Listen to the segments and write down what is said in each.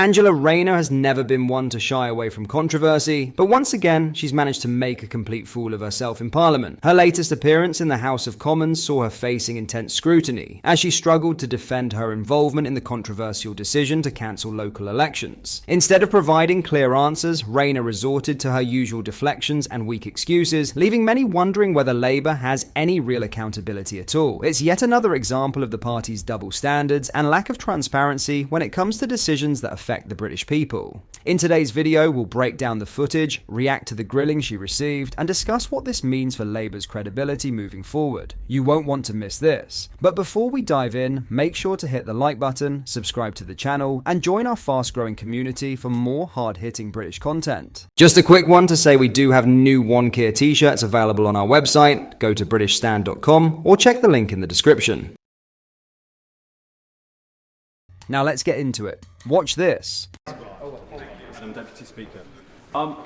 Angela Rayner has never been one to shy away from controversy, but once again, she's managed to make a complete fool of herself in Parliament. Her latest appearance in the House of Commons saw her facing intense scrutiny, as she struggled to defend her involvement in the controversial decision to cancel local elections. Instead of providing clear answers, Rayner resorted to her usual deflections and weak excuses, leaving many wondering whether Labour has any real accountability at all. It's yet another example of the party's double standards and lack of transparency when it comes to decisions that affect the British people. In today's video, we'll break down the footage, react to the grilling she received, and discuss what this means for Labour's credibility moving forward. You won't want to miss this. But before we dive in, make sure to hit the like button, subscribe to the channel, and join our fast-growing community for more hard-hitting British content. Just a quick one to say we do have new one-tier t-shirts available on our website. Go to britishstand.com or check the link in the description. Now let's get into it. Watch this. Madam Deputy Speaker, I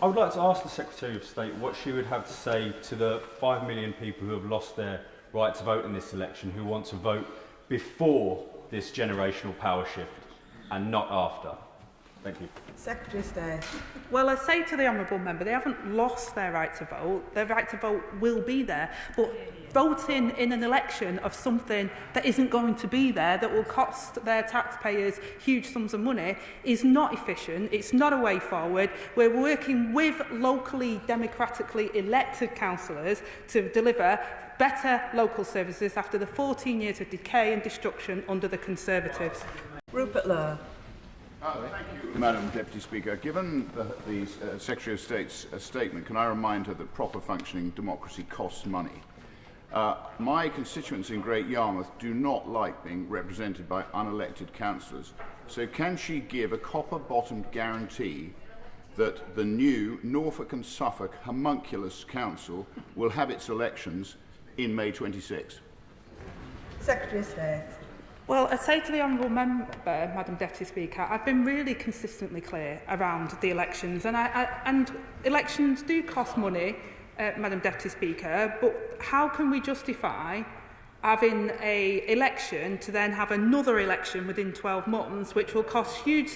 would like to ask the Secretary of State what she would have to say to the 5 million people who have lost their right to vote in this election, who want to vote before this generational power shift and not after. Thank you. Secretary of State. Well, I say to the honourable member, they haven't lost their right to vote. Their right to vote will be there. But voting in an election of something that isn't going to be there, that will cost their taxpayers huge sums of money, is not efficient. It's not a way forward. We're working with locally democratically elected councillors to deliver better local services after the 14 years of decay and destruction under the Conservatives. Rupert Lowe. Thank you, Madam Deputy Speaker. Given the Secretary of State's statement, can I remind her that proper functioning democracy costs money? My constituents in Great Yarmouth do not like being represented by unelected councillors, so can she give a copper-bottomed guarantee that the new Norfolk and Suffolk homunculus council will have its elections in May 26? Secretary of State. Well, I say to the honourable member, Madam Deputy Speaker, I've been really consistently clear around the elections, and elections do cost money, Madam Deputy Speaker, but how can we justify having an election to then have another election within 12 months, which will cost huge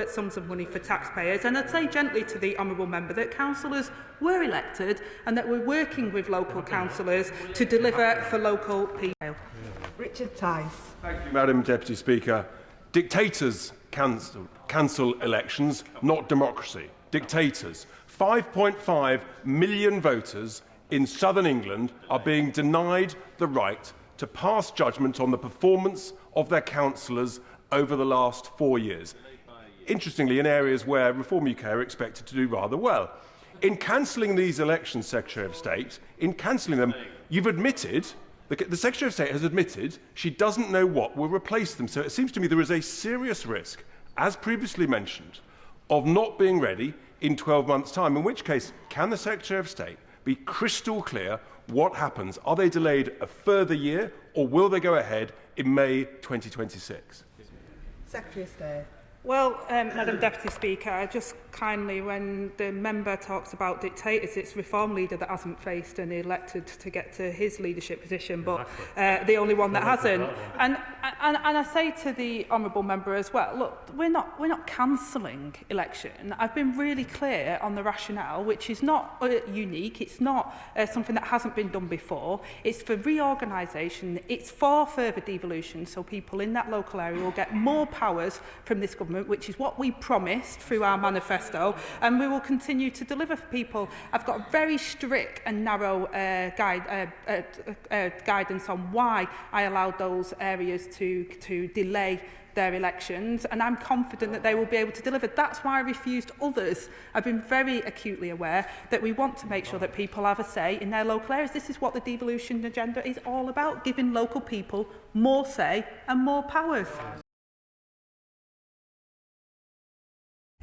sums of money for taxpayers? And I'd say gently to the honourable member that councillors were elected and that we're working with local councillors to deliver for local people. Richard Tice. Thank you, Madam Deputy Speaker. Dictators cancel elections, not democracy. Dictators. 5.5 million voters in southern England are being denied the right to pass judgment on the performance of their councillors over the last 4 years. Interestingly, in areas where Reform UK are expected to do rather well. In cancelling these elections, Secretary of State, in cancelling them, you've admitted, the Secretary of State has admitted she doesn't know what will replace them. So it seems to me there is a serious risk, as previously mentioned, of not being ready in 12 months' time, in which case, can the Secretary of State be crystal clear what happens? Are they delayed a further year, or will they go ahead in May 2026? Secretary of State. Well, Madam Deputy Speaker, just kindly, when the member talks about dictators, it's Reform leader that hasn't faced and elected to get to his leadership position, but the only one that hasn't. And I say to the honourable member as well, look, we're not cancelling election. I've been really clear on the rationale, which is not unique. It's not something that hasn't been done before. It's for reorganisation. It's for further devolution, so people in that local area will get more powers from this government, which is what we promised through our manifesto, and we will continue to deliver for people. I've got a very strict and narrow guidance on why I allowed those areas to delay their elections, and I'm confident that they will be able to deliver. That's why I refused others. I've been very acutely aware that we want to make sure that people have a say in their local areas. This is what the devolution agenda is all about, giving local people more say and more powers.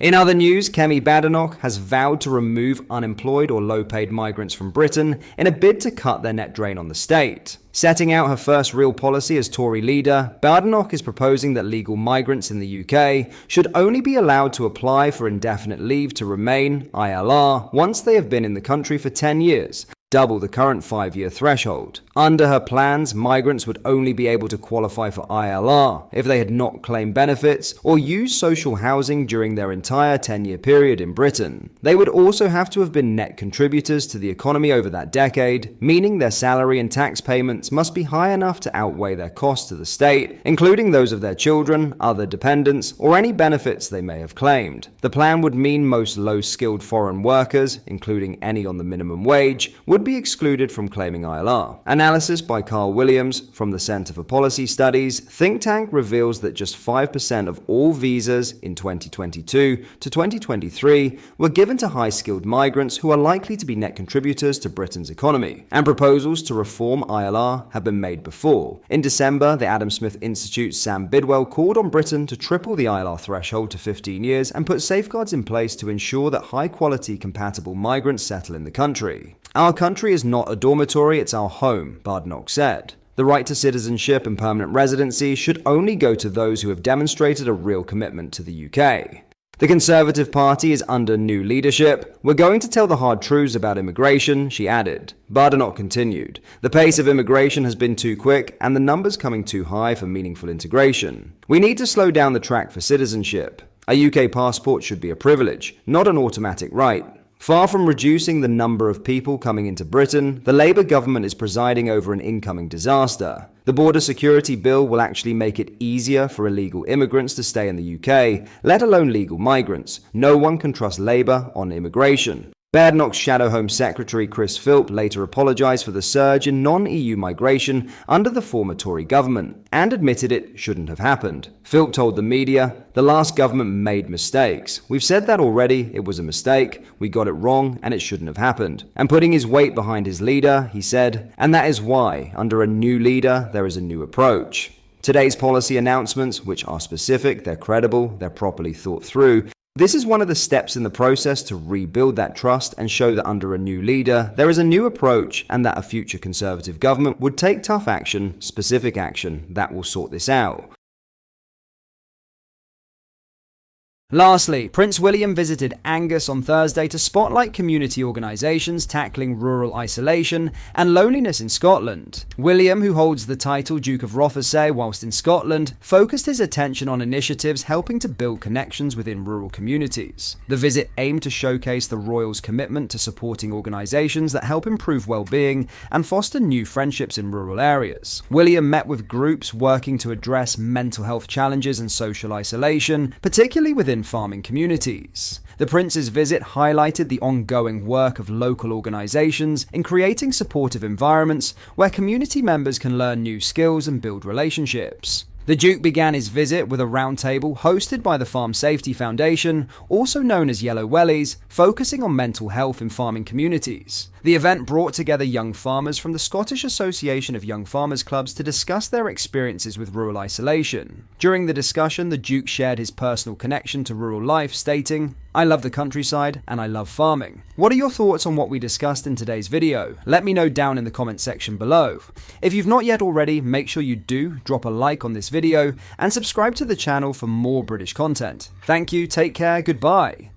In other news, Kemi Badenoch has vowed to remove unemployed or low-paid migrants from Britain in a bid to cut their net drain on the state. Setting out her first real policy as Tory leader, Badenoch is proposing that legal migrants in the UK should only be allowed to apply for indefinite leave to remain (ILR) once they have been in the country for 10 years. double the current 5-year threshold. Under her plans, migrants would only be able to qualify for ILR if they had not claimed benefits or used social housing during their entire 10-year period in Britain. They would also have to have been net contributors to the economy over that decade, meaning their salary and tax payments must be high enough to outweigh their costs to the state, including those of their children, other dependents, or any benefits they may have claimed. The plan would mean most low-skilled foreign workers, including any on the minimum wage, would be excluded from claiming ILR. Analysis by Carl Williams from the Centre for Policy Studies think tank reveals that just 5% of all visas in 2022 to 2023 were given to high-skilled migrants who are likely to be net contributors to Britain's economy, and proposals to reform ILR have been made before. In December, the Adam Smith Institute's Sam Bidwell called on Britain to triple the ILR threshold to 15 years and put safeguards in place to ensure that high-quality compatible migrants settle in the country. Our country is not a dormitory, it's our home, Badenoch said. The right to citizenship and permanent residency should only go to those who have demonstrated a real commitment to the UK. The Conservative Party is under new leadership. We're going to tell the hard truths about immigration, she added. Badenoch continued. The pace of immigration has been too quick and the numbers coming too high for meaningful integration. We need to slow down the track for citizenship. A UK passport should be a privilege, not an automatic right. Far from reducing the number of people coming into Britain, the Labour government is presiding over an incoming disaster. The Border Security Bill will actually make it easier for illegal immigrants to stay in the UK, let alone legal migrants. No one can trust Labour on immigration. Badenoch's Shadow Home Secretary Chris Philp later apologised for the surge in non-EU migration under the former Tory government and admitted it shouldn't have happened. Philp told the media, "The last government made mistakes. We've said that already, it was a mistake, we got it wrong and it shouldn't have happened." And putting his weight behind his leader, he said, "And that is why, under a new leader, there is a new approach." Today's policy announcements, which are specific, they're credible, they're properly thought through, this is one of the steps in the process to rebuild that trust and show that under a new leader, there is a new approach and that a future Conservative government would take tough action, specific action, that will sort this out. Lastly, Prince William visited Angus on Thursday to spotlight community organisations tackling rural isolation and loneliness in Scotland. William, who holds the title Duke of Rothesay whilst in Scotland, focused his attention on initiatives helping to build connections within rural communities. The visit aimed to showcase the royals' commitment to supporting organisations that help improve well-being and foster new friendships in rural areas. William met with groups working to address mental health challenges and social isolation, particularly within farming communities. The Prince's visit highlighted the ongoing work of local organisations in creating supportive environments where community members can learn new skills and build relationships. The Duke began his visit with a roundtable hosted by the Farm Safety Foundation, also known as Yellow Wellies, focusing on mental health in farming communities. The event brought together young farmers from the Scottish Association of Young Farmers Clubs to discuss their experiences with rural isolation. During the discussion, the Duke shared his personal connection to rural life, stating, "I love the countryside and I love farming." What are your thoughts on what we discussed in today's video? Let me know down in the comment section below. If you've not yet already, make sure you do drop a like on this video and subscribe to the channel for more British content. Thank you, take care, goodbye.